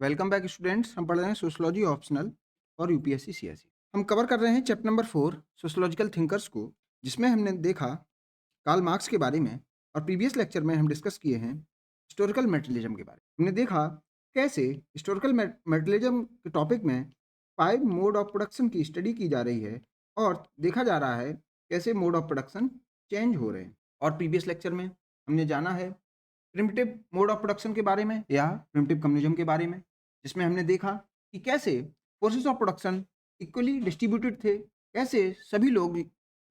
Welcome back students. हम पढ़ रहे हैं सोशियोलॉजी ऑप्शनल और यूपीएससी सीएसई। हम कवर कर रहे हैं चैप्टर नंबर 4 सोशियोलॉजिकल थिंकर्स को, जिसमें हमने देखा कार्ल मार्क्स के बारे में। और प्रीवियस लेक्चर में हम डिस्कस किए हैं हिस्टोरिकल मेटेरियलिज्म के बारे में। हमने देखा कैसे हिस्टोरिकल मेटेरियलिज्म के टॉपिक में 5 मोड ऑफ प्रोडक्शन की स्टडी की जा रही है और देखा जा रहा है कैसे मोड ऑफ प्रोडक्शन चेंज हो रहे हैं। और प्रीवियस लेक्चर में हमने जाना है प्रिमिटिव मोड ऑफ प्रोडक्शन के बारे में या प्रिमिटिव कम्युनिज्म के बारे में, जिसमें हमने देखा कि कैसे forces of production equally distributed थे, कैसे सभी लोग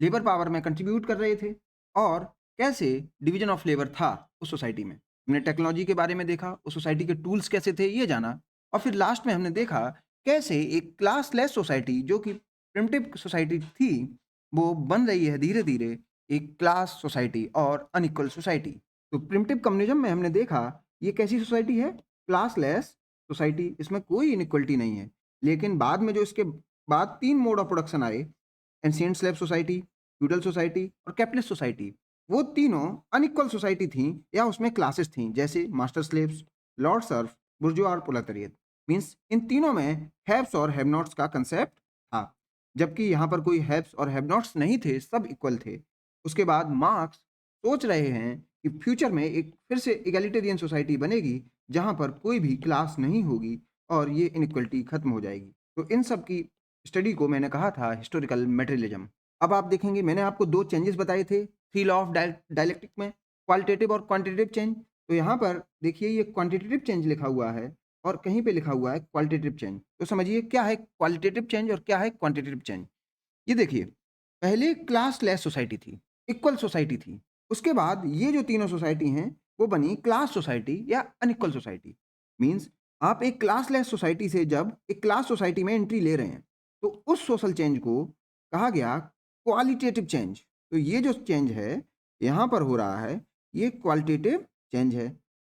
लेबर पावर में कंट्रीब्यूट कर रहे थे और कैसे डिवीजन ऑफ लेबर था उस सोसाइटी में। हमने टेक्नोलॉजी के बारे में देखा, उस सोसाइटी के टूल्स कैसे थे ये जाना। और फिर लास्ट में हमने देखा कैसे एक क्लासलेस सोसाइटी जो कि प्रिमिटिव सोसाइटी थी वो बन रही है धीरे धीरे एक क्लास सोसाइटी और अनइक्वल सोसाइटी। तो प्रिमिटिव कम्युनिज्म में हमने देखा ये कैसी सोसाइटी है, क्लासलेस सोसाइटी, इसमें कोई इनइक्वलिटी नहीं है। लेकिन बाद में जो इसके बाद 3 मोड ऑफ प्रोडक्शन आए, ancient slave society, feudal society और कैपिटलिस्ट सोसाइटी, वो तीनों अनइक्वल सोसाइटी थी या उसमें क्लासेस थी, जैसे मास्टर स्लेव्स, लॉर्ड सर्फ, बुर्जुआ और प्रोलेटारिएट। मीन्स इन तीनों में हैव्स और हैव नॉट्स का कंसेप्ट था, जबकि यहाँ पर कोई हैव्स और हैव नॉट्स नहीं थे, सब इक्वल थे। उसके बाद मार्क्स सोच रहे हैं कि फ्यूचर में एक फिर से इगैलिटेरियन सोसाइटी बनेगी जहाँ पर कोई भी क्लास नहीं होगी और ये इनइक्वलिटी खत्म हो जाएगी। तो इन सब की स्टडी को मैंने कहा था हिस्टोरिकल मेटेरियलिज्म। अब आप देखेंगे मैंने आपको 2 चेंजेस बताए थे 3 लॉ ऑफ डायलेक्टिक में, क्वालिटेटिव और क्वांटिटेटिव चेंज। तो यहाँ पर देखिए ये क्वांटिटेटिव चेंज लिखा हुआ है और कहीं पे लिखा हुआ है क्वालिटेटिव चेंज। तो समझिए क्या है क्वालिटेटिव चेंज और क्या है क्वांटिटेटिव चेंज। ये देखिए, पहले क्लासलेस सोसाइटी थी, इक्वल सोसाइटी थी। उसके बाद ये जो तीनों सोसाइटी हैं, वो बनी क्लास सोसाइटी या अनइक्वल सोसाइटी। मीन्स आप एक क्लासलेस सोसाइटी से जब एक क्लास सोसाइटी में एंट्री ले रहे हैं, तो उस सोशल चेंज को कहा गया क्वालिटेटिव चेंज। तो ये जो चेंज है, यहाँ पर हो रहा है, ये क्वालिटेटिव चेंज है।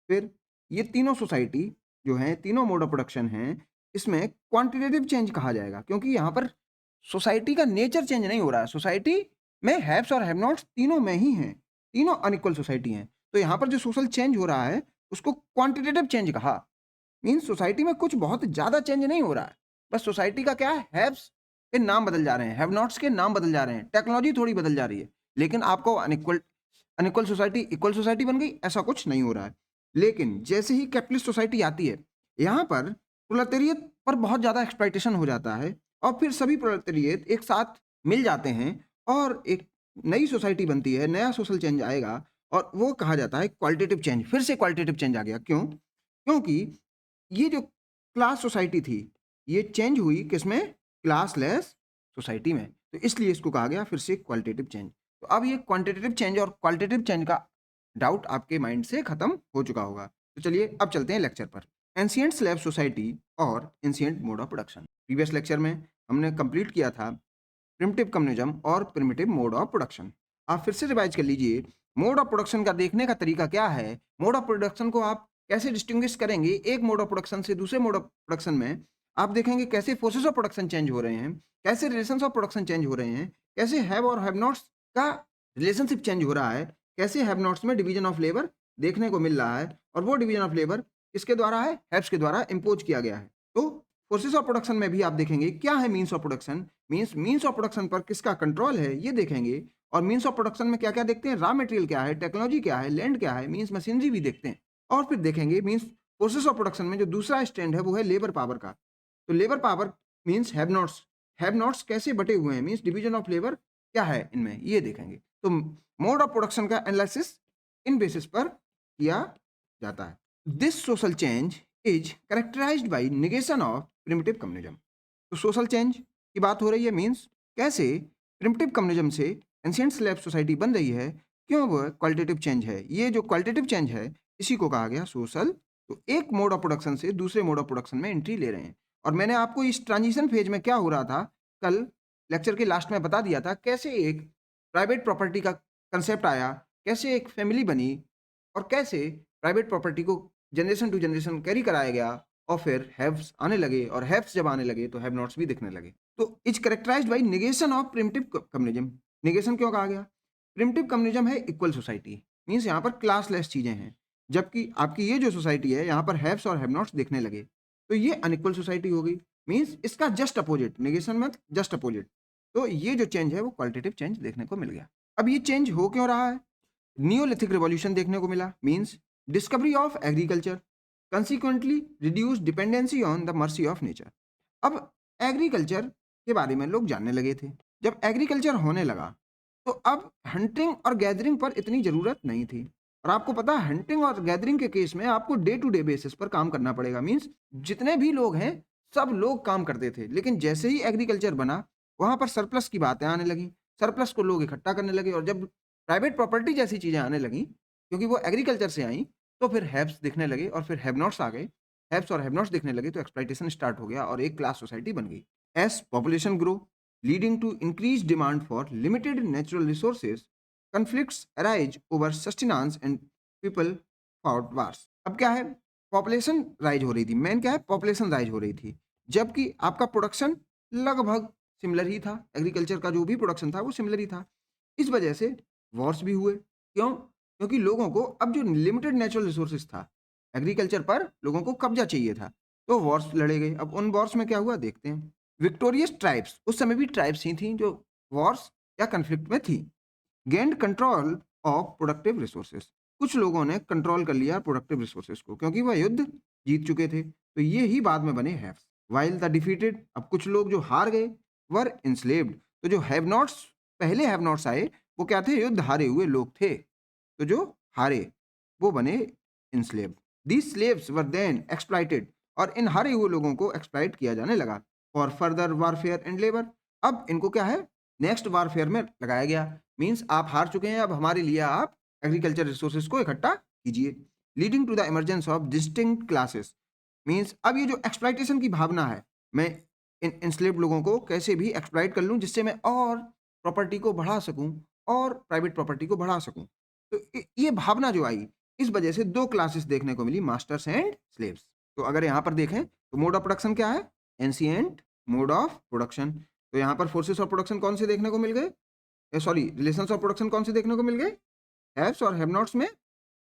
फिर ये तीनों सोसाइटी जो हैं, तीनों मोड ऑफ प्रोडक्शन हैं, इसमें क्वांटिटेटिव चेंज कहा जाएगा, क्योंकि यहाँ पर सोसाइटी का नेचर चेंज नहीं हो रहा है। सोसाइटी में हैव्स और हैव नॉट्स तीनों में ही हैं, तीनों अनइक्वल सोसाइटी हैं। तो यहाँ पर जो सोशल चेंज हो रहा है, उसको क्वांटिटेटिव चेंज कहा। मीन्स सोसाइटी में कुछ बहुत ज़्यादा चेंज नहीं हो रहा है। बस सोसाइटी का क्या है, हैव्स के नाम बदल जा रहे हैं, हैव नॉट्स के नाम बदल जा रहे हैं, टेक्नोलॉजी थोड़ी बदल जा रही है। लेकिन आपको unequal unequal society equal society बन गई, ऐसा कुछ नहीं हो रहा है। लेकिन जैसे ही कैपिटलिस्ट सोसाइटी आती है, यहाँ पर प्रोलेटेरिएट पर बहुत ज़्यादा एक्सप्लॉइटेशन हो जाता है और फिर सभी प्रोलेटेरिएट एक साथ मिल जाते हैं और एक नई सोसाइटी बनती है, नया सोशल चेंज आएगा और वो कहा जाता है क्वालिटेटिव चेंज। फिर से क्वालिटेटिव चेंज आ गया, क्यों? क्योंकि ये जो क्लास सोसाइटी थी, ये चेंज हुई किसमें? क्लासलेस सोसाइटी में। तो इसलिए इसको कहा गया फिर से क्वालिटेटिव चेंज। तो अब ये क्वांटिटेटिव चेंज और क्वालिटेटिव चेंज का डाउट आपके माइंड से खत्म हो चुका होगा। तो चलिए अब चलते हैं लेक्चर पर। एंशिएंट स्लेव सोसाइटी और ancient mode of production. Previous lecture में हमने कंप्लीट किया था प्रिमिटिव कम्युनिज्म और प्रिमिटिव मोड ऑफ प्रोडक्शन। आप फिर से रिवाइज कर लीजिए। मोड ऑफ प्रोडक्शन का देखने का तरीका क्या है, मोड ऑफ प्रोडक्शन को आप कैसे डिस्टिंग्विश करेंगे एक मोड ऑफ प्रोडक्शन से दूसरे मोड ऑफ प्रोडक्शन में। आप देखेंगे कैसे फोर्सेस ऑफ प्रोडक्शन चेंज हो रहे हैं, कैसे रिलेशंस ऑफ प्रोडक्शन चेंज हो रहे हैं, कैसे हैव और हैव नॉट्स का रिलेशनशिप चेंज हो रहा है, कैसे हैव नॉट्स में डिवीजन ऑफ लेबर देखने को मिल रहा है और वो डिवीजन ऑफ लेबर किसके द्वारा है? हैव्स के द्वारा इम्पोज किया गया है। तो फोर्सेस ऑफ प्रोडक्शन में भी आप देखेंगे क्या है means of production, means of production पर किसका कंट्रोल है ये देखेंगे। और मीन्स ऑफ प्रोडक्शन में क्या-क्या देखते हैं? रॉ मटेरियल क्या है, टेक्नोलॉजी क्या है, लैंड क्या है, मीन्स मशीनरी भी देखते हैं। और फिर देखेंगे मीन्स फोर्सेस ऑफ प्रोडक्शन में जो दूसरा स्टैंड है वो है लेबर पावर का। तो labour power means have nots कैसे बटे हुए हैं, मीन्स डिवीजन ऑफ लेबर क्या है इनमें, ये देखेंगे। तो मोड ऑफ प्रोडक्शन का एनालिसिस इन बेसिस पर किया जाता है। This social change is characterised by negation of primitive communism. तो सोशल चेंज की बात हो रही है, मीन्स कैसे प्रिमिटिव कम्युनिज्म से एंशिएंट स्लेव सोसाइटी बन रही है, क्यों? वो क्वालिटेटिव चेंज है। ये जो क्वालिटेटिव चेंज है इसी को कहा गया सोशल। तो एक मोड ऑफ प्रोडक्शन से दूसरे मोड ऑफ प्रोडक्शन में एंट्री ले रहे हैं। और मैंने आपको इस ट्रांजिशन फेज में क्या हो रहा था कल लेक्चर के लास्ट में बता दिया था, कैसे एक प्राइवेट प्रॉपर्टी का कंसेप्ट आया, कैसे एक फैमिली बनी और कैसे प्राइवेट प्रॉपर्टी को जनरेशन टू जनरेशन कैरी कराया गया और फिर हैव्स आने लगे और हैव्स जब आने लगे तो हैव नॉट्स भी दिखने लगे। तो is characterised by negation of primitive communism. Negation क्यों कहा गया? प्रिमिटिव कम्युनिज्म है इक्वल सोसाइटी, मीन्स यहाँ पर क्लासलेस चीजें हैं, जबकि आपकी ये जो सोसाइटी है यहाँ पर हैव्स और हैव नॉट्स दिखने लगे। तो ये अनइक्वल सोसाइटी हो गई। मीन्स इसका जस्ट अपोजिट, नेगेशन मत, जस्ट अपोजिट। तो ये जो चेंज है वो क्वालिटेटिव चेंज देखने को मिल गया। अब ये चेंज हो क्यों रहा है? नियोलिथिक रिवॉल्यूशन देखने को मिला, means discovery of agriculture, consequently reduce dependency on the mercy of nature. अब एग्रीकल्चर के बारे में लोग जानने लगे थे। जब एग्रीकल्चर होने लगा तो अब हंटिंग और गैदरिंग पर इतनी जरूरत नहीं थी। और आपको पता है हंटिंग और गैदरिंग के केस में आपको डे टू डे बेसिस पर काम करना पड़ेगा। मीन्स जितने भी लोग हैं सब लोग काम करते थे, लेकिन जैसे ही एग्रीकल्चर बना वहां पर सरप्लस की बातें आने लगी, सरप्लस को लोग इकट्ठा करने लगे। और जब प्राइवेट प्रॉपर्टी जैसी चीजें आने लगी, क्योंकि वो एग्रीकल्चर से आई, तो फिर हैव्स दिखने लगे और फिर हैव नॉट्स आ गए। हैव्स और हैव नॉट्स दिखने लगे तो एक्सप्लॉइटेशन स्टार्ट हो गया और एक क्लास सोसाइटी बन गई। As population grow, leading to increase demand for limited natural resources, conflicts arise over sustenance and people fought wars। अब क्या है, पॉपुलेशन राइज हो रही थी, मेन क्या है, पॉपुलेशन राइज हो रही थी, जबकि आपका प्रोडक्शन लगभग सिमिलर ही था। एग्रीकल्चर का जो भी प्रोडक्शन था वो सिमिलर ही था। इस वजह से वॉर्स भी हुए। क्यों? क्योंकि लोगों को अब जो लिमिटेड नेचुरल रिसोर्सेज था, एग्रीकल्चर पर लोगों को कब्जा चाहिए था, तो वॉर्स लड़े गए। अब उन वॉर्स में क्या हुआ देखते हैं। विक्टोरियस ट्राइब्स, उस समय भी ट्राइब्स ही थी जो वॉर्स या कन्फ्लिक्ट में थी। Gained control of productive resources, कुछ लोगों ने कंट्रोल कर लिया प्रोडक्टिव रिसोर्सेज को, क्योंकि वह युद्ध जीत चुके थे। तो ये ही बाद में बने हैव्स। वाइल द डिफीटेड, अब कुछ लोग जो हार गए, वर इंस्लेव्ड, तो जो हैव नॉट्स, पहले हैव नॉट्स आए, वो क्या थे, युद्ध हारे हुए लोग थे। तो जो हारे वो बने enslaved. These slaves were then exploited, और इन हारे हुए लोगों को एक्सप्लॉइट किया जाने लगा for further warfare and labour. अब इनको क्या है, नेक्स्ट वारफेयर में लगाया गया। मीन्स आप हार चुके हैं, अब हमारे लिए आप एग्रीकल्चर रिसोर्सेज को इकट्ठा कीजिए। Leading to the emergence of distinct classes, means अब ये जो एक्सप्लॉइटेशन की भावना है, मैं इन इंस्लेव्ड लोगों को कैसे भी एक्सप्लॉइट कर लूं जिससे मैं और प्रॉपर्टी को बढ़ा सकूं और प्राइवेट प्रॉपर्टी को बढ़ा सकूं। तो ये भावना जो आई, इस वजह से दो क्लासेस देखने को मिली, मास्टर्स एंड स्लेव्स। तो अगर यहाँ पर देखें तो मोड ऑफ प्रोडक्शन क्या है, एंशिएंट मोड ऑफ प्रोडक्शन। तो यहाँ पर फोर्सेस ऑफ प्रोडक्शन कौन से देखने को मिल गए, सॉरी रिलेशंस ऑफ प्रोडक्शन कौन से देखने को मिल गए, हैव्स और हैव नॉट्स में।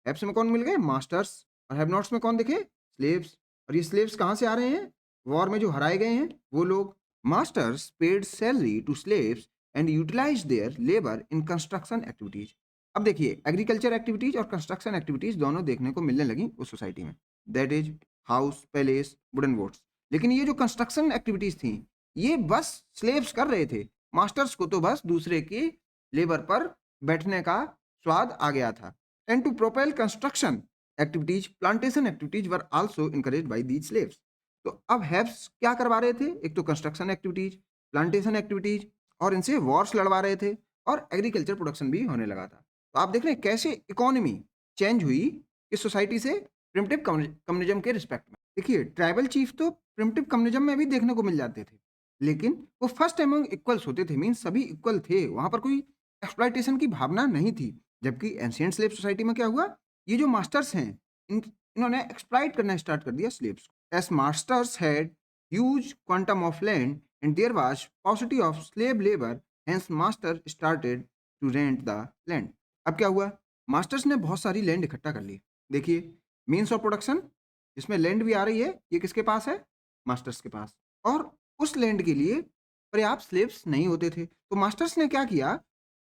हैव्स में कौन मिल गए, मास्टर्स, और हैव नॉट्स में कौन दिखे, स्लेव्स। और ये स्लेव्स कहाँ से आ रहे हैं, वॉर में जो हराए गए हैं वो लोग। Masters paid salary to slaves and utilise their labour in construction activities. अब देखिए एग्रीकल्चर एक्टिविटीज और कंस्ट्रक्शन एक्टिविटीज दोनों देखने को मिलने लगी उस सोसाइटी में, that is house, palace, wooden boats. लेकिन ये जो कंस्ट्रक्शन एक्टिविटीज थी ये बस स्लेव्स कर रहे थे, मास्टर्स को तो बस दूसरे के लेबर पर बैठने का स्वाद आ गया था। And to propel construction activities, plantation activities were also encourage by these slaves. तो अब हैव्स क्या करवा रहे थे, एक तो कंस्ट्रक्शन एक्टिविटीज, प्लांटेशन एक्टिविटीज, और इनसे वॉर्स लड़वा रहे थे, और एग्रीकल्चर प्रोडक्शन भी होने लगा था। तो आप देख रहे हैं कैसे इकोनॉमी चेंज हुई इस सोसाइटी से प्रिमिटिव कम्युनिज्म के रिस्पेक्ट में। देखिए ट्राइबल चीफ तो प्रिमिटिव कम्युनिज्म में भी देखने को मिल जाते थे, लेकिन वो फर्स्ट एमंग इक्वल्स होते थे, मीन्स सभी इक्वल थे, वहां पर कोई एक्सप्लॉइटेशन की भावना नहीं थी। जबकि एंशिएंट स्लेव सोसाइटी में क्या हुआ, ये जो मास्टर्स हैं इन्होंने एक्सप्लॉइट करना स्टार्ट कर दिया स्लेव्स को। As masters had huge quantum of land and there was paucity of slave labour, hence master started to rent the land. अब क्या हुआ, मास्टर्स ने बहुत सारी लैंड इकट्ठा कर ली। देखिए मीन्स ऑफ प्रोडक्शन जिसमें लैंड भी आ रही है, ये किसके पास है, मास्टर्स के पास। और उस लैंड के लिए पर्याप्त स्लेव्स नहीं होते थे, तो मास्टर्स ने क्या किया,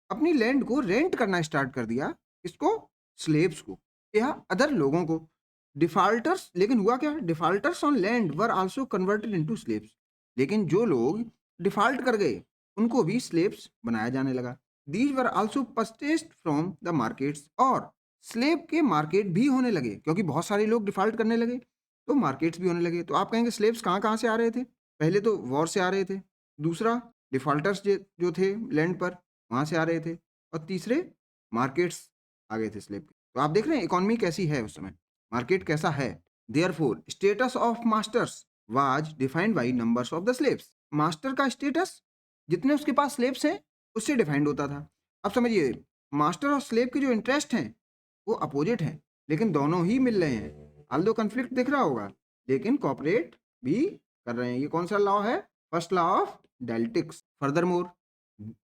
अपनी लैंड को रेंट करना स्टार्ट कर दिया। किसको, स्लेव्स को या अदर लोगों को। डिफाल्टर्स, लेकिन हुआ क्या, defaulters on land were also converted into slaves. लेकिन जो लोग डिफॉल्ट कर गए उनको भी स्लेव्स बनाया जाने लगा। These were also purchased from the markets, और स्लेव के मार्केट भी होने लगे, क्योंकि बहुत सारे लोग डिफॉल्ट करने लगे तो मार्केट्स भी होने लगे। तो आप कहेंगे स्लेव्स कहाँ कहाँ से आ रहे थे, पहले तो वॉर से आ रहे थे, दूसरा डिफॉल्टर्स जो थे लैंड पर वहाँ से आ रहे थे, और तीसरे मार्केट्स आ गए थे स्लेव के। तो आप देख रहे हैं इकोनॉमी कैसी है उस समय, मार्केट कैसा है। Therefore status of masters was defined by numbers of the slaves. Master का स्टेटस जितने उसके पास स्लेव्स हैं उससे डिफाइंड होता था। अब समझिए मास्टर और स्लेव के जो इंटरेस्ट हैं वो अपोजिट हैं, लेकिन दोनों ही मिल रहे हैं। आल्दो कॉन्फ्लिक्ट दिख रहा होगा, लेकिन कॉपरेट भी कर रहे हैं। ये कौन सा लॉ है, first law of dialectics. Furthermore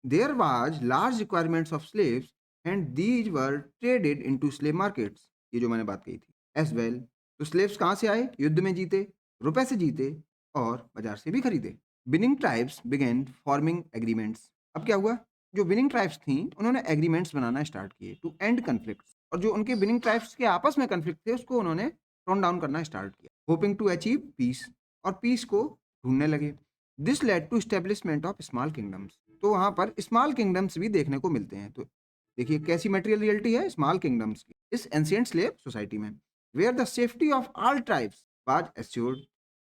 there was large requirements of slaves and these were traded into slave markets. ये जो मैंने बात कही थी एज वेल। तो स्लेव्स कहाँ से आए, युद्ध में जीते, रुपए से जीते और बाजार से भी खरीदे। Winning tribes began forming agreements. अब क्या हुआ? जो विनिंग ट्राइब्स थी उन्होंने एग्रीमेंट्स बनाना स्टार्ट किए टू एंड कन्फ्लिक्ट्स, और जो उनके विनिंग ट्राइब्स के आपस में कन्फ्लिक्ट थे उसको उन्होंने टोन डाउन करना स्टार्ट किया, होपिंग टू अचीव पीस, और पीस को ढूंढने लगे। This led to establishment of small kingdoms. तो वहां पर स्मॉल किंगडम्स भी देखने को मिलते हैं। तो देखिए कैसी मटेरियल रियलिटी है स्मॉल किंगडम्स की इस एंशिएंट स्लेव सोसाइटी में, where the safety of all tribes was assured.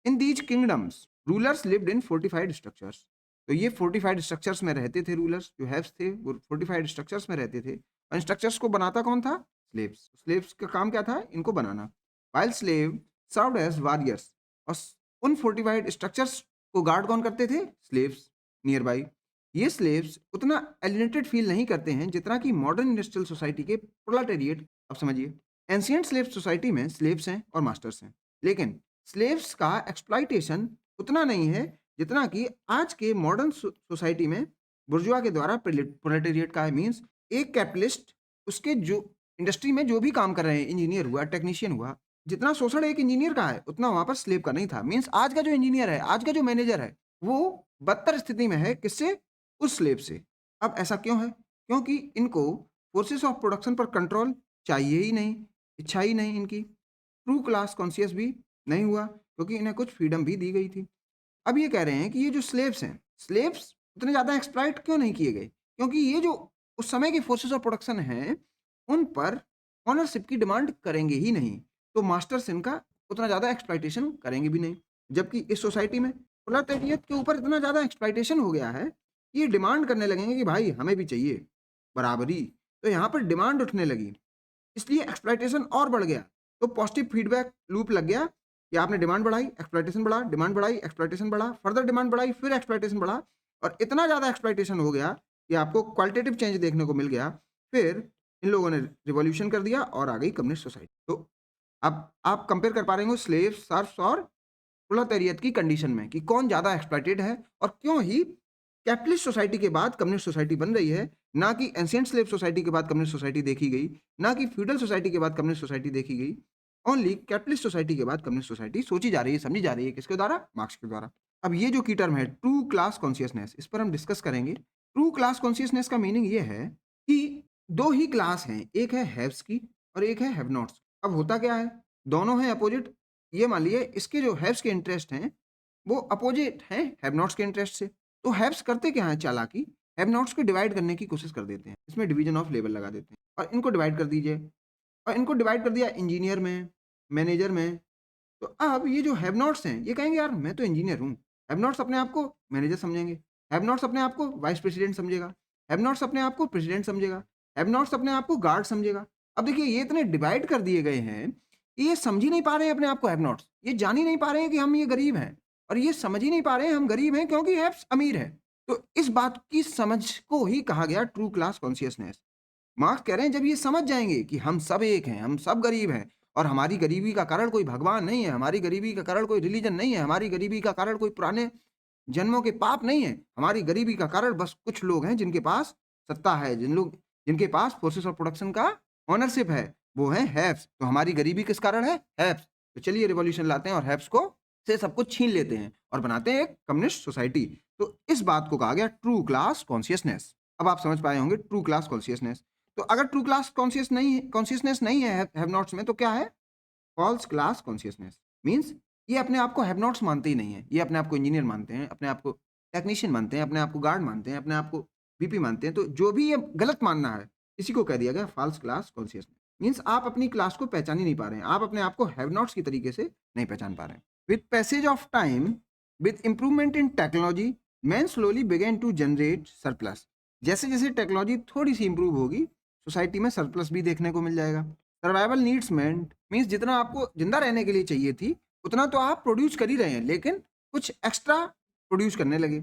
In these kingdoms rulers lived in fortified structures. तो ये फोर्टिफाइड स्ट्रक्चर्स में रहते थे, रूलर्स जो हैव्स थे वो फोर्टिफाइड स्ट्रक्चर्स में रहते थे, और स्ट्रक्चर्स को बनाता कौन था? स्लेव्स। स्लेव्स का काम क्या था? इनको बनाना। While slave served as warriors, और उन फोर्टिफाइड स्ट्रक्चर्स को गार्ड कौन करते थे? Slaves nearby. ये स्लेव्स उतना एलिनेटेड फील नहीं करते हैं जितना कि मॉडर्न इंडस्ट्रियल सोसाइटी के प्रोलेटेरिएट। अब समझिए, एंशिएंट स्लेव सोसाइटी में स्लेव्स हैं और मास्टर्स हैं, लेकिन स्लेव्स का एक्सप्लॉइटेशन उतना नहीं है जितना कि आज के मॉडर्न सोसाइटी में बुर्जुआ के द्वारा प्रोलेटेरिएट का है। मींस एक कैपिटलिस्ट उसके जो इंडस्ट्री में जो भी काम कर रहे हैं, इंजीनियर हुआ, टेक्नीशियन हुआ, जितना शोषण एक इंजीनियर का है उतना वहां पर स्लेव का नहीं था। मींस आज का जो इंजीनियर है, आज का जो मैनेजर है, वो बदतर स्थिति में है किससे? उस स्लेव से। अब ऐसा क्यों है? क्योंकि इनको फोर्सेस ऑफ प्रोडक्शन पर कंट्रोल चाहिए ही नहीं, इच्छा ही नहीं इनकी। ट्रू क्लास कॉन्शियस भी नहीं हुआ क्योंकि इन्हें कुछ फ्रीडम भी दी गई थी। अब ये कह रहे हैं कि ये जो स्लेव्स हैं, स्लेव्स उतने ज़्यादा एक्सप्लॉइट क्यों नहीं किए गए? क्योंकि ये जो उस समय की फोर्सेस ऑफ प्रोडक्शन हैं, उन पर ओनरशिप की डिमांड करेंगे ही नहीं। तो मास्टर्स इनका उतना ज़्यादा एक्सप्लॉइटेशन करेंगे भी नहीं। जबकि इस सोसाइटी में प्रोलेटेरिएट के ऊपर इतना ज़्यादा एक्सप्लॉइटेशन हो गया है कि ये डिमांड करने लगेंगे कि भाई हमें भी चाहिए बराबरी। तो यहाँ पर डिमांड उठने लगी, इसलिए एक्सप्लॉइटेशन और बढ़ गया। तो पॉजिटिव फीडबैक लूप लग गया कि आपने डिमांड बढ़ाई, एक्सप्लॉइटेशन बढ़ा, डिमांड बढ़ाई, एक्सप्लॉइटेशन बढ़ा, फर्दर डिमांड बढ़ाई, फिर एक्सप्लॉइटेशन बढ़ा, और इतना ज़्यादा एक्सप्लॉइटेशन हो गया कि आपको क्वालिटेटिव चेंज देखने को मिल गया। फिर इन लोगों ने रिवॉल्यूशन कर दिया और आ गई कम्युनिस्ट सोसाइटी। तो अब आप कंपेयर कर पा रहे हो स्लेव, सर्फ्स और प्रोलेटेरिएट की कंडीशन में कि कौन ज़्यादा एक्सप्लॉइटेड है, और क्यों ही कैपिटलिस्ट सोसाइटी के बाद कम्युनिस्ट सोसाइटी बन रही है, ना कि एंशिएंट स्लेव सोसाइटी के बाद कम्युनिस्ट सोसाइटी देखी गई, ना कि फ्यूडल सोसाइटी के बाद कम्युनिस्ट सोसाइटी देखी गई। ओनली कैपिटलिस्ट सोसाइटी के बाद कम्युनिस्ट सोसाइटी सोची जा रही है, समझी जा रही है, किसके द्वारा? मार्क्स के द्वारा। अब ये जो की टर्म है ट्रू क्लास कॉन्शियसनेस, इस पर हम डिस्कस करेंगे। ट्रू क्लास कॉन्शियसनेस का मीनिंग ये है कि दो ही क्लास हैं, एक है हैव्स की और एक है हैव नॉट्स। अब होता क्या है, दोनों हैं अपोजिट। ये मान लिए इसके जो हैव्स के इंटरेस्ट हैं वो अपोजिट हैं हैव नॉट्स के इंटरेस्ट से। तो हैव्स करते क्या हैं चालाकी, हैव नॉट्स को डिवाइड करने की कोशिश कर देते हैं, इसमें डिवीजन ऑफ लेबर लगा देते हैं और इनको डिवाइड कर दीजिए, और इनको डिवाइड कर दिया इंजीनियर में, मैनेजर में। तो अब ये जो हैव नॉट्स हैं ये कहेंगे यार मैं तो इंजीनियर हूँ। हैव नॉट्स अपने आप को मैनेजर समझेंगे, हैव नॉट्स अपने आप को वाइस प्रेसिडेंट समझेगा, हैव नॉट्स अपने आप को प्रेसिडेंट समझेगा, हैव नॉट्स अपने आप को गार्ड समझेगा। अब देखिए ये इतने डिवाइड कर दिए गए हैं कि ये समझ ही नहीं पा रहे हैं अपने आप को हैव नॉट्स, ये जान ही नहीं पा रहे हैं कि हम ये गरीब हैं, और ये समझ ही नहीं पा रहे हैं हम गरीब हैं क्योंकि हैव्स अमीर है। तो इस बात की समझ को ही कहा गया ट्रू क्लास कॉन्शियसनेस। मार्क्स कह रहे हैं जब ये समझ जाएंगे कि हम सब एक हैं, हम सब गरीब हैं, और हमारी गरीबी का कारण कोई भगवान नहीं है, हमारी गरीबी का कारण कोई रिलीजन नहीं है, हमारी गरीबी का कारण कोई पुराने जन्मों के पाप नहीं है, हमारी गरीबी का कारण बस कुछ लोग हैं जिनके पास सत्ता है, जिनके पास फोर्सेस ऑफ प्रोडक्शन का ओनरशिप है, वो है हैव्स। तो हमारी गरीबी किस कारण है? हैव्स। तो चलिए रिवॉल्यूशन लाते हैं और हैव्स को से सब कुछ छीन लेते हैं और बनाते हैं एक कम्युनिस्ट सोसाइटी। तो इस बात को कहा गया ट्रू क्लास कॉन्शियसनेस। अब आप समझ पाए होंगे ट्रू क्लास कॉन्शियसनेस। तो अगर ट्रू क्लास कॉन्शियसनेस नहीं है हैव नॉट्स में, तो क्या है? False class consciousness. मीन्स ये अपने आप को हैव नॉट्स मानते ही नहीं है, ये अपने आप को इंजीनियर मानते हैं, अपने आप को टेक्नीशियन मानते हैं, अपने आप को गार्ड मानते हैं, अपने आप को बीपी मानते हैं। तो जो भी ये गलत मानना है इसी को कह दिया गया फॉल्स क्लास कॉन्शियसनेस। मीन्स आप अपनी क्लास को पहचान ही नहीं पा रहे हैं, आप अपने आप को हैव नॉट्स की तरीके से नहीं पहचान पा रहे हैं। With passage of time, with improvement in technology, man slowly began to generate surplus. जैसे जैसे टेक्नोलॉजी थोड़ी सी इंप्रूव होगी, सोसाइटी में सरप्लस भी देखने को मिल जाएगा। सर्वाइवल नीड्स मेंट, मीन्स जितना आपको जिंदा रहने के लिए चाहिए थी उतना तो आप प्रोड्यूस कर ही रहे हैं, लेकिन कुछ एक्स्ट्रा प्रोड्यूस करने लगे।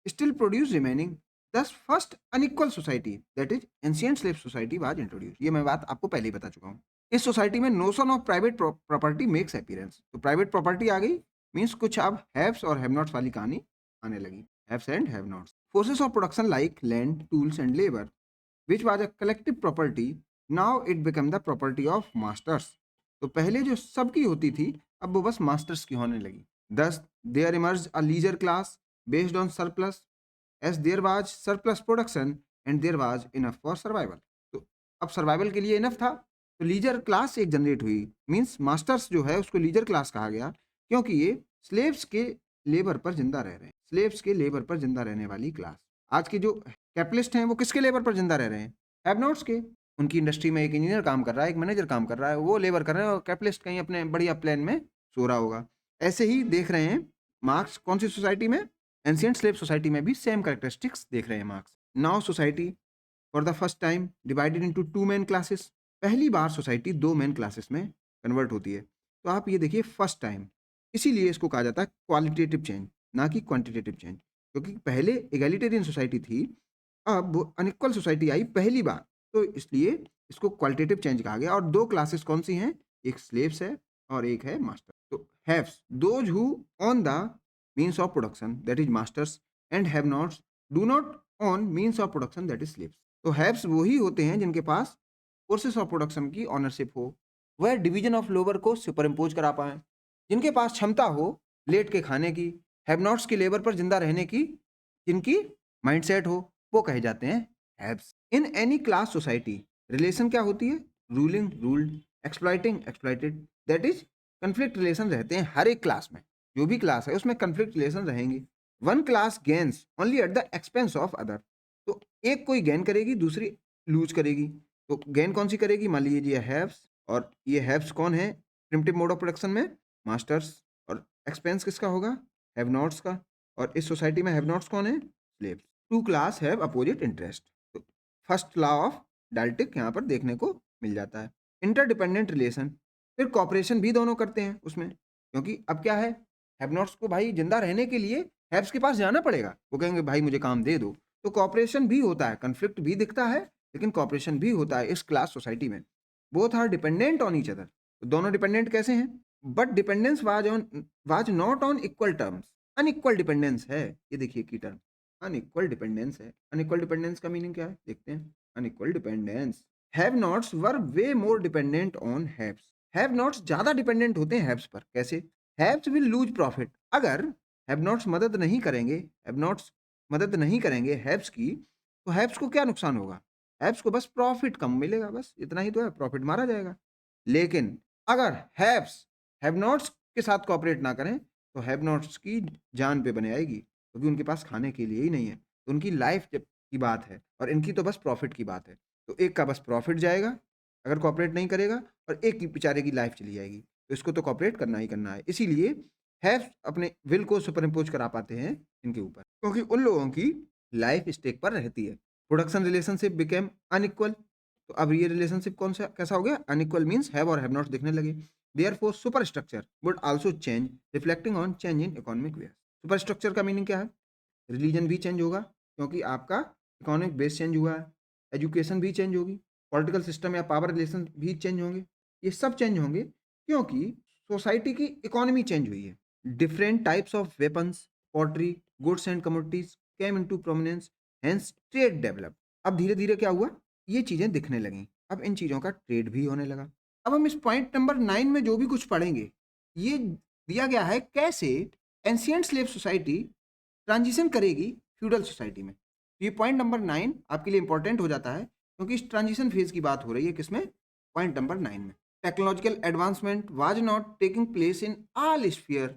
स्टिल प्रोड्यूस रिमेनिंग, दस first unequal society that is ancient slave society was introduce. ये मैं बात आपको पहले ही बता चुका हूँ। इस सोसाइटी में notion of private property makes appearance. तो प्राइवेट प्रॉपर्टी आ गई, मीन्स कुछ अब हैव्स और हैव नॉट्स वाली कहानी आने लगी, haves and have nots. Forces of production like land, tools and labour which was a collective property, now it became the property of masters। तो पहले जो सबकी होती थी अब वो बस मास्टर्स की होने लगी। Thus, there emerged a leisure class based on surplus, as there was surplus production and there was enough for survival. तो अब सर्वाइवल के लिए इनफ था, तो लीजर क्लास एक जनरेट हुई। मींस मास्टर्स जो है उसको लीजर क्लास कहा गया, क्योंकि ये स्लेव्स के लेबर पर जिंदा रह रहे हैं, स्लेव्स के लेबर पर जिंदा रहने वाली क्लास। आज के जो कैपिटलिस्ट हैं वो किसके लेबर पर जिंदा रह रहे हैं? हैव नॉट्स के। उनकी इंडस्ट्री में एक इंजीनियर काम कर रहा है, एक मैनेजर काम कर रहा है, वो लेबर कर रहे हैं और कैपिटलिस्ट कहीं अपने बढ़िया प्लान में सो रहा होगा। ऐसे ही देख रहे हैं मार्क्स कौन सी सोसाइटी में? एंशिएंट स्लेव सोसाइटी में भी सेम कैरेक्टरिस्टिक्स देख रहे हैं marks. Now society for the first time divided into two main classes. पहली बार सोसाइटी दो मेन क्लासेस में कन्वर्ट होती है। तो आप ये देखिए फर्स्ट टाइम, इसीलिए इसको कहा जाता है क्वालिटेटिव चेंज, ना कि क्वांटिटेटिव चेंज, क्योंकि पहले एगैलिटेरियन सोसाइटी थी, अब अनइक्वल सोसाइटी आई पहली बार, तो इसलिए इसको क्वालिटेटिव चेंज कहा गया। और दो क्लासेस कौन सी हैं? एक स्लेव्स है और एक है मास्टर। तो haves those who on the means of production that is masters, and have nots do not on means of production that is slaves. तो हैव्स वही होते हैं जिनके पास फोर्सेस ऑफ प्रोडक्शन की ऑनरशिप हो, वह डिवीजन ऑफ लेबर को super impose करा पाए, जिनके पास क्षमता हो लेट के खाने की, हैव नॉट्स की लेबर पर जिंदा रहने की, जिनकी माइंडसेट हो, वो कहे जाते हैं haves. In any class society relation क्या होती है? Ruling ruled, exploiting exploited, that is conflict relation रहते हैं हर एक क्लास में। जो भी क्लास है उसमें कन्फ्लिक्ट रिलेशन रहेंगे। One class gains only at the expense of other. तो एक कोई गेन करेगी, दूसरी लूज करेगी। तो गेन कौन सी करेगी? मान लीजिए हैव्स, और ये हैव्स कौन है प्रिमिटिव मोड ऑफ प्रोडक्शन में? मास्टर्स। और एक्सपेंस किसका होगा? हैव नॉट्स का। और इस सोसाइटी में हैव नॉट्स कौन है? Slaves. Two class have opposite interest. तो फर्स्ट लॉ ऑफ डाल्टिक यहाँ पर देखने को मिल जाता है। इंटरडिपेंडेंट रिलेशन, फिर कॉपरेशन भी दोनों करते हैं उसमें, क्योंकि अब क्या है, हैव नॉट्स को भाई जिंदा रहने के लिए हैव्स के पास जाना पड़ेगा। वो कहेंगे भाई मुझे काम दे दो, तो कॉपरेशन भी होता है, कन्फ्लिक्ट भी दिखता है, लेकिन कॉपरेशन भी होता है इस क्लास सोसाइटी में। Both are dependent on each other. तो दोनों डिपेंडेंट कैसे हैं? But dependence was not on equal terms. Unequal dependence है, ये देखिए की टर्म अनइक्वल डिपेंडेंस है। अनइक्वल डिपेंडेंस का मीनिंग क्या है देखते हैं। Unequal dependence, have nots were way more dependent on haves. Have nots ज्यादा डिपेंडेंट होते हैं हैव्स पर। कैसे? Haves will lose profit. अगर हैव नॉट्स मदद नहीं करेंगे, हैव नॉट्स मदद नहीं करेंगे हैव्स की, तो हैव्स को क्या नुकसान होगा? हैव्स को बस प्रॉफिट कम मिलेगा, बस इतना ही तो है, प्रॉफिट मारा जाएगा। लेकिन अगर हैव्स हैव नॉट्स के साथ कोऑपरेट ना करें, तो हैव नॉट्स की जान पे बने आएगी, क्योंकि उनके पास खाने के लिए ही नहीं है। तो उनकी लाइफ की बात है और इनकी तो बस प्रॉफिट की बात है। तो एक का बस प्रॉफिट जाएगा अगर कोऑपरेट नहीं करेगा, और एक की बेचारे की लाइफ चली जाएगी। तो इसको तो कोऑपरेट करना ही करना है। इसीलिए हैव अपने विल को सुपर इम्पोज करा पाते हैं इनके ऊपर, क्योंकि उन लोगों की लाइफ स्टेक पर रहती है। Production relationship became unequal. तो अब ये रिलेशनशिप कौन सा कैसा हो गया? अनइक्वल मींस हैव और हैव नॉट दिखने लगे। Therefore super structure would also change reflecting on change in economic where. Super structure का मीनिंग क्या है? रिलीजन भी चेंज होगा, क्योंकि आपका इकोनॉमिक बेस चेंज हुआ है। एजुकेशन भी चेंज होगी, पॉलिटिकल सिस्टम या पावर रिलेशन भी चेंज होंगे। ये सब चेंज होंगे क्योंकि सोसाइटी की इकोनॉमी चेंज हुई है। Different types of weapons, pottery, goods and commodities came into prominence, hence trade develop. अब धीरे धीरे क्या हुआ? ये चीजें दिखने लगी, अब इन चीजों का ट्रेड भी होने लगा। अब हम इस पॉइंट नंबर 9 में जो भी कुछ पढ़ेंगे, ये दिया गया है कैसे एंशिएंट स्लेव सोसाइटी ट्रांजिशन करेगी फ्यूडल सोसाइटी में। ये पॉइंट नंबर 9 आपके लिए इंपॉर्टेंट हो जाता है, क्योंकि इस ट्रांजिशन फेज की बात हो रही है किसमें? पॉइंट नंबर 9 में। Technological advancement was not taking place in all sphere.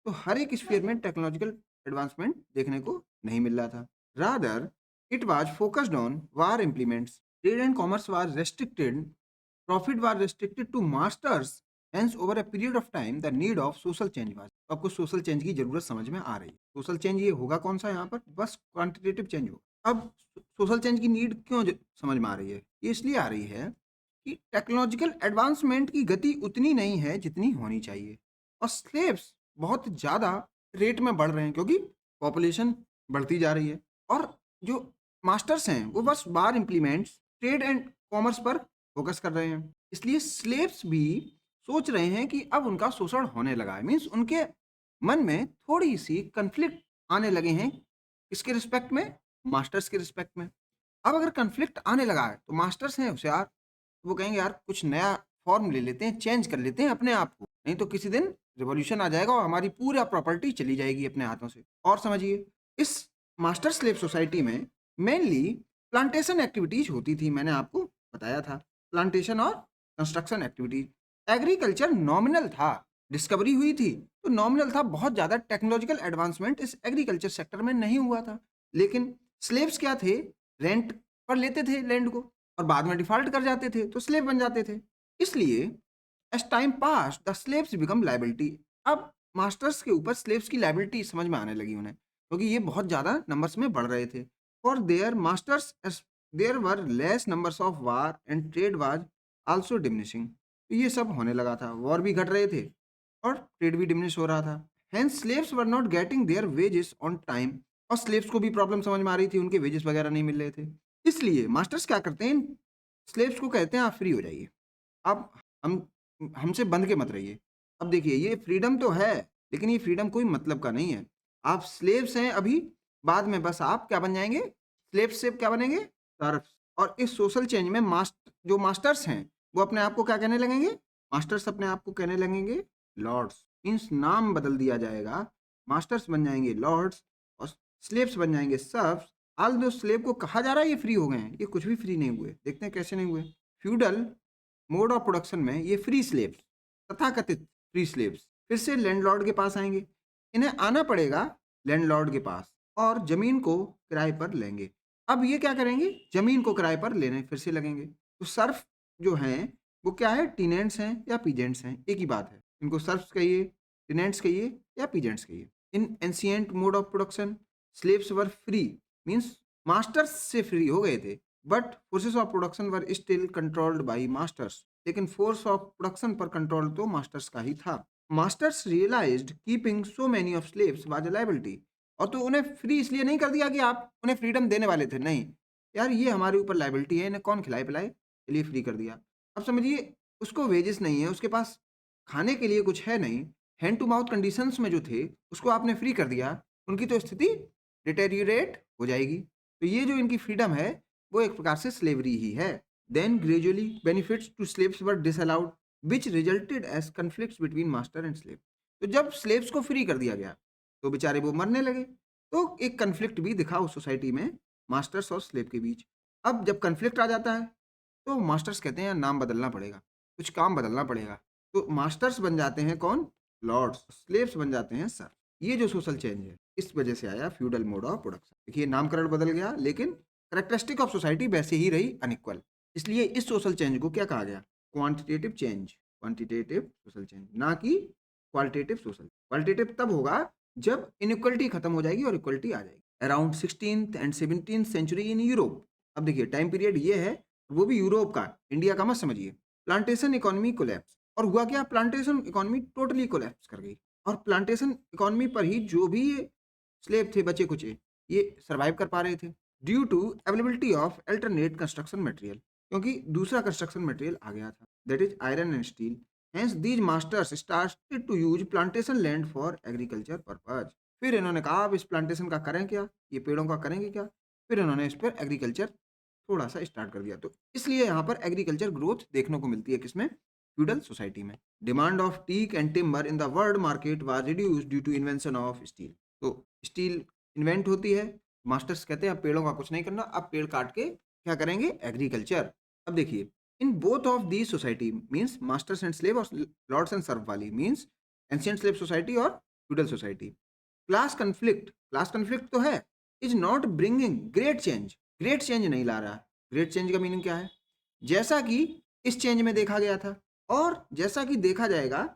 तो हर एक स्फीयर में टेक्नोलॉजिकल एडवांसमेंट देखने को नहीं मिल रहा था। Rather it was focused on war implements, trade and commerce was restricted, profit was restricted to masters, hence over a period of time the need of social change was. आपको social change की जरूरत समझ में आ रही है। Social change ये होगा कौन सा यहाँ पर? बस क्वांटिटेटिव चेंज होगा। अब सोशल चेंज की नीड क्यों समझ में आ रही है? ये इसलिए आ रही है कि टेक्नोलॉजिकल एडवांसमेंट की गति उतनी नहीं है जितनी होनी चाहिए, और स्लेव्स बहुत ज़्यादा रेट में बढ़ रहे हैं, क्योंकि पॉपुलेशन बढ़ती जा रही है। और जो मास्टर्स हैं वो बस बार इम्प्लीमेंट्स, ट्रेड एंड कॉमर्स पर फोकस कर रहे हैं। इसलिए स्लेव्स भी सोच रहे हैं कि अब उनका शोषण होने लगा है। मीन्स उनके मन में थोड़ी सी कन्फ्लिक्ट आने लगे हैं, किसके रिस्पेक्ट में? मास्टर्स के रिस्पेक्ट में। अब अगर कन्फ्लिक्ट आने लगा है तो मास्टर्स हैं होशियार, वो कहेंगे यार कुछ नया फॉर्म ले लेते हैं, चेंज कर लेते हैं अपने आप को, नहीं तो किसी दिन रिवॉल्यूशन आ जाएगा और हमारी पूरा प्रॉपर्टी चली जाएगी अपने हाथों से। और समझिए, इस मास्टर स्लेव सोसाइटी में मेनली प्लांटेशन एक्टिविटीज होती थी, मैंने आपको बताया था, प्लांटेशन और कंस्ट्रक्शन एक्टिविटीज। एग्रीकल्चर नॉमिनल था, डिस्कवरी हुई थी तो नॉमिनल था, बहुत ज़्यादा टेक्नोलॉजिकल एडवांसमेंट इस एग्रीकल्चर सेक्टर में नहीं हुआ था। लेकिन स्लेव्स क्या थे, रेंट पर लेते थे लैंड को और बाद में डिफॉल्ट कर जाते थे तो स्लेव बन जाते थे। इसलिए as time pass the slaves become liability. अब मास्टर्स के ऊपर स्लेव्स की लाइबिलिटी समझ में आने लगी उन्हें, क्योंकि ये बहुत ज़्यादा नंबर्स में बढ़ रहे थे। For their masters there were less numbers of war and trade was also diminishing. तो ये सब होने लगा था, वॉर भी घट रहे थे और ट्रेड भी डिमिनिश हो रहा था। Hence slaves were not getting their wages on time. और स्लेव्स को भी प्रॉब्लम समझ में आ रही थी, उनके वेजेस वगैरह नहीं मिल रहे थे। इसलिए मास्टर्स क्या करते हैं, स्लेव्स को कहते हैं आप फ्री हो जाइए, अब हम हमसे बंध के मत रहिए। अब देखिए, ये फ्रीडम तो है, लेकिन ये फ्रीडम कोई मतलब का नहीं है। आप स्लेव्स हैं अभी, बाद में बस आप क्या बन जाएंगे, स्लेव से क्या बनेंगे, सर्फ्स। और इस सोशल चेंज में जो मास्टर्स हैं वो अपने आप को क्या कहने लगेंगे, मास्टर्स अपने आप को कहने लगेंगे लॉर्ड्स। मीन्स नाम बदल दिया जाएगा, मास्टर्स बन जाएंगे लॉर्ड्स और स्लेव्स बन जाएंगे सर्फ्स। आल दो स्लेव को कहा जा रहा है ये फ्री हो गए हैं, ये कुछ भी फ्री नहीं हुए। देखते हैं कैसे नहीं हुए। फ्यूडल मोड ऑफ प्रोडक्शन में ये फ्री स्लेव्स, तथाकथित फ्री स्लेव्स, फिर से लैंडलॉर्ड के पास आएंगे। इन्हें आना पड़ेगा लैंडलॉर्ड के पास और जमीन को किराए पर लेंगे। अब ये क्या करेंगे, जमीन को किराए पर लेने फिर से लगेंगे। तो सर्फ जो हैं वो क्या है, टीनेंट्स हैं या पीजेंट्स हैं, एक ही बात है। इनको सर्फ्स कहिए, टीनेंट्स कहिए या पीजेंट्स कहिए। In ancient mode of production slaves were free, means masters से फ्री हो गए थे, but forces of production were still controlled by masters. लेकिन फोर्स ऑफ प्रोडक्शन पर कंट्रोल तो मास्टर्स का ही था। Masters realised keeping so many of slaves was a liability. और तो उन्हें फ्री इसलिए नहीं कर दिया कि आप उन्हें फ्रीडम देने वाले थे, नहीं यार, ये हमारे ऊपर लायबिलिटी है, इन्हें कौन खिलाए पिलाए, इसलिए फ्री कर दिया। अब समझिए, उसको वेजेस नहीं है, उसके पास खाने के लिए कुछ है नहीं, हैंड टू माउथ कंडीशंस में जो थे उसको आपने फ्री कर दिया, उनकी तो स्थिति डिटेरियोरेट हो जाएगी। तो ये जो इनकी फ्रीडम है वो एक प्रकार से स्लेवरी ही है। Then gradually benefits to slaves were disallowed which resulted as conflicts between master and slave. तो जब स्लेव्स को फ्री कर दिया गया तो बेचारे वो मरने लगे, तो एक कन्फ्लिक्ट भी दिखा उस सोसाइटी में मास्टर्स और स्लेव के बीच। अब जब कन्फ्लिक्ट आ जाता है तो मास्टर्स कहते हैं नाम बदलना पड़ेगा, कुछ काम बदलना पड़ेगा। तो मास्टर्स बन जाते हैं कौन, लॉर्ड्स, स्लेव्स बन जाते हैं सर। ये जो सोशल चेंज है इस वजह से आया फ्यूडल मोड ऑफ प्रोडक्शन। देखिए, नामकरण बदल गया लेकिन करेक्टरिस्टिक ऑफ सोसाइटी वैसे ही रही, अनइक्वल। इसलिए इस सोशल चेंज को क्या कहा गया, quantitative change, quantitative social change, ना कि क्वालिटेटिव सोशल। क्वालिटेटिव तब होगा जब इनइक्वलिटी खत्म हो जाएगी और इक्वलिटी आ जाएगी। Around 16th and 17th century in Europe. अब देखिए, टाइम पीरियड ये है, वो भी यूरोप का, इंडिया का मत समझिए। Plantation economy collapse. और हुआ क्या, प्लांटेशन इकोनॉमी टोटली कोलैप्स कर गई। और प्लांटेशन इकोनॉमी पर ही जो भी ये स्लेव थे बचे कुचे, ये सर्वाइव कर पा रहे थे due to availability of alternate construction material, क्योंकि दूसरा कंस्ट्रक्शन मटेरियल आ गया था, that is iron and steel. Hence these masters started to use plantation land for agriculture purpose. फिर इन्होंने कहा अब इस प्लांटेशन का करें क्या, ये पेड़ों का करेंगे क्या। फिर इन्होंने इस पर एग्रीकल्चर थोड़ा सा स्टार्ट कर दिया। तो इसलिए यहाँ पर एग्रीकल्चर ग्रोथ देखने को मिलती है किसमें, फ्यूडल सोसाइटी में। Demand of teak and timber in the world market was reduced due to invention of steel. तो स्टील इन्वेंट होती है, मास्टर्स कहते हैं अब पेड़ों का कुछ नहीं करना, अब पेड़ काट के क्या करेंगे, एग्रीकल्चर। अब देखिए, in both of the society means masters and slave और लॉर्ड्स एंड सर्व वाली मीन्स एंशिएंट स्लेव सोसाइटी और फ्यूडल सोसाइटी, क्लास कन्फ्लिक्ट तो है, is not bringing great change. Great change नहीं ला रहा। ग्रेट चेंज का मीनिंग क्या है, जैसा कि इस चेंज में देखा गया था और जैसा कि देखा जाएगा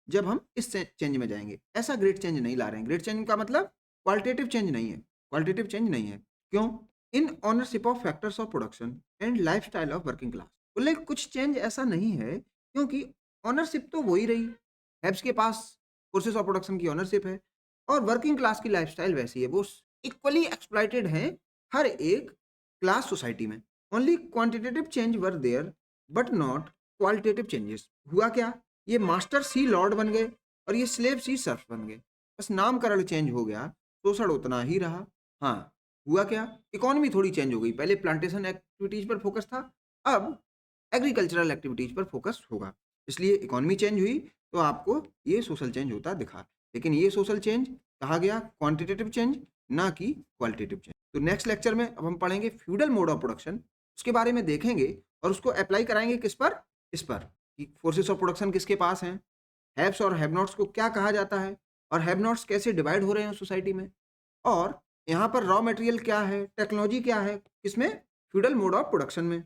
जब हम इस चेंज में जाएंगे, ऐसा ग्रेट चेंज नहीं ला रहे हैं। ग्रेट चेंज का मतलब क्वालिटेटिव चेंज नहीं है, क्वालिटेटिव चेंज नहीं है। क्यों, in ownership of factors of production and lifestyle of working class. बोले कुछ चेंज ऐसा नहीं है, क्योंकि ऑनरशिप तो वही रही, हैब्स के पास फोर्सेस ऑफ प्रोडक्शन की ऑनरशिप है और वर्किंग क्लास की लाइफस्टाइल वैसी है, वो इक्वली एक्सप्लॉइटेड है हर एक क्लास सोसाइटी में। Only quantitative change were there but not qualitative changes. हुआ क्या, ये मास्टर्स ही लॉर्ड बन गए और ये स्लेव्स ही सर्फ बन गए, बस नामकरण चेंज हो गया, शोषण उतना ही रहा। हाँ, हुआ क्या, इकोनॉमी थोड़ी चेंज हो गई, पहले प्लांटेशन एक्टिविटीज पर फोकस था, अब एग्रीकल्चरल एक्टिविटीज पर फोकस होगा। इसलिए इकोनॉमी चेंज हुई तो आपको ये सोशल चेंज होता दिखा, लेकिन ये सोशल चेंज कहा गया क्वांटिटेटिव चेंज, ना कि क्वालिटेटिव चेंज। तो नेक्स्ट लेक्चर में अब हम पढ़ेंगे फ्यूडल मोड ऑफ प्रोडक्शन, उसके बारे में देखेंगे और उसको अप्लाई कराएंगे किस पर, इस पर कि फोर्सेस ऑफ प्रोडक्शन किसके पास हैं, हैव्स और हैव नॉट्स को क्या कहा जाता है, और हैव नॉट्स कैसे डिवाइड हो रहे हैं सोसाइटी में, और यहाँ पर रॉ मटेरियल क्या है, टेक्नोलॉजी क्या है किसमें, फ्यूडल मोड ऑफ प्रोडक्शन में,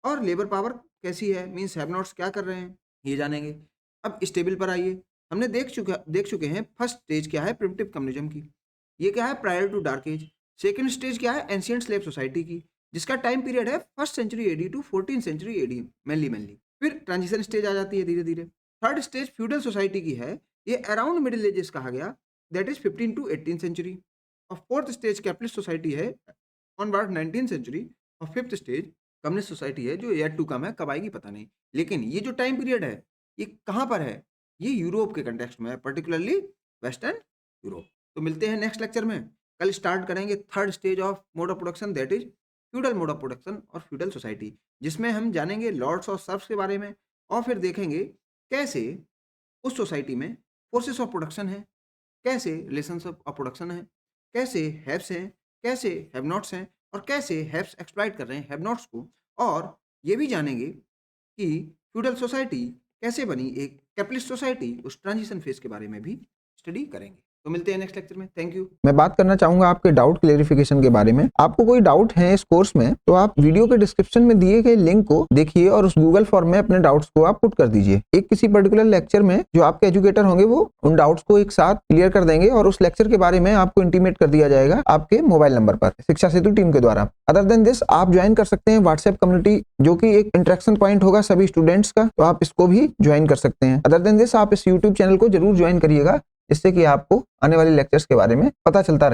और लेबर पावर कैसी है, मीन्स हैव नॉट्स क्या कर रहे हैं, ये जानेंगे। अब स्टेबल पर आइए, हमने देख चुके हैं फर्स्ट स्टेज क्या है प्रिमिटिव कम्युनिज्म की, ये क्या है prior to dark age. Second stage क्या है एंशियंट स्लेव सोसाइटी की, जिसका टाइम पीरियड है 1st century AD to 14th century AD mainly. फिर ट्रांजिशन स्टेज आ जाती है धीरे धीरे। थर्ड स्टेज फ्यूडल सोसाइटी की है, ये अराउंड मिडिल एजेस कहा गया, that is 15 to 18th century. और फोर्थ स्टेज कैपिटलिस्ट सोसाइटी है ऑनवर्ड 19th सेंचुरी। और फिफ्थ स्टेज कम्युनिस्ट सोसाइटी है जो येट टू कम है, कब आएगी पता नहीं, लेकिन ये जो टाइम पीरियड है ये कहाँ पर है, ये यूरोप के कंटेक्स्ट में है, पर्टिकुलरली वेस्टर्न यूरोप। तो मिलते हैं नेक्स्ट लेक्चर में, कल स्टार्ट करेंगे third stage of mode of production, that is feudal mode of production और फ्यूडल सोसाइटी, जिसमें हम जानेंगे लॉर्ड्स और सर्व्स के बारे में, और फिर देखेंगे कैसे उस सोसाइटी में फोर्सेस ऑफ प्रोडक्शन है, कैसे रिलेशंस ऑफ प्रोडक्शन है, कैसे हैव्स हैं, कैसे हैव नॉट्स हैं, और कैसे हैव्स एक्सप्लॉइट कर रहे हैं हैव नॉट्स को, और ये भी जानेंगे कि फ्यूडल सोसाइटी कैसे बनी एक कैपिटलिस्ट सोसाइटी, उस ट्रांजिशन फेज के बारे में भी स्टडी करेंगे। तो मिलते हैं नेक्स्ट लेक्चर में, थैंक यू। मैं बात करना चाहूंगा आपके डाउट क्लेरिफिकेशन के बारे में। आपको कोई डाउट है इस कोर्स में तो आप वीडियो के डिस्क्रिप्शन में दिए गए लिंक को देखिए और उस गूगल फॉर्म में अपने डाउट्स को आप पुट कर दीजिए। एक किसी पर्टिकुलर लेक्चर में जो आपके एजुकेटर होंगे वो उन डाउट्स को एक साथ क्लियर कर देंगे और उस लेक्चर के बारे में आपको इंटीमेट कर दिया जाएगा आपके मोबाइल नंबर पर शिक्षा सेतु टीम के द्वारा। अदर देन दिस आप ज्वाइन कर सकते हैं व्हाट्सएप कम्युनिटी, जो कि एक इंटरेक्शन पॉइंट होगा सभी स्टूडेंट्स का, तो आप इसको भी ज्वाइन कर सकते हैं। अदर देन दिस आप इस यूट्यूब चैनल को जरूर ज्वाइन करिएगा, जिससे कि आपको आने वाले लेक्चर्स के बारे में पता चलता रहे।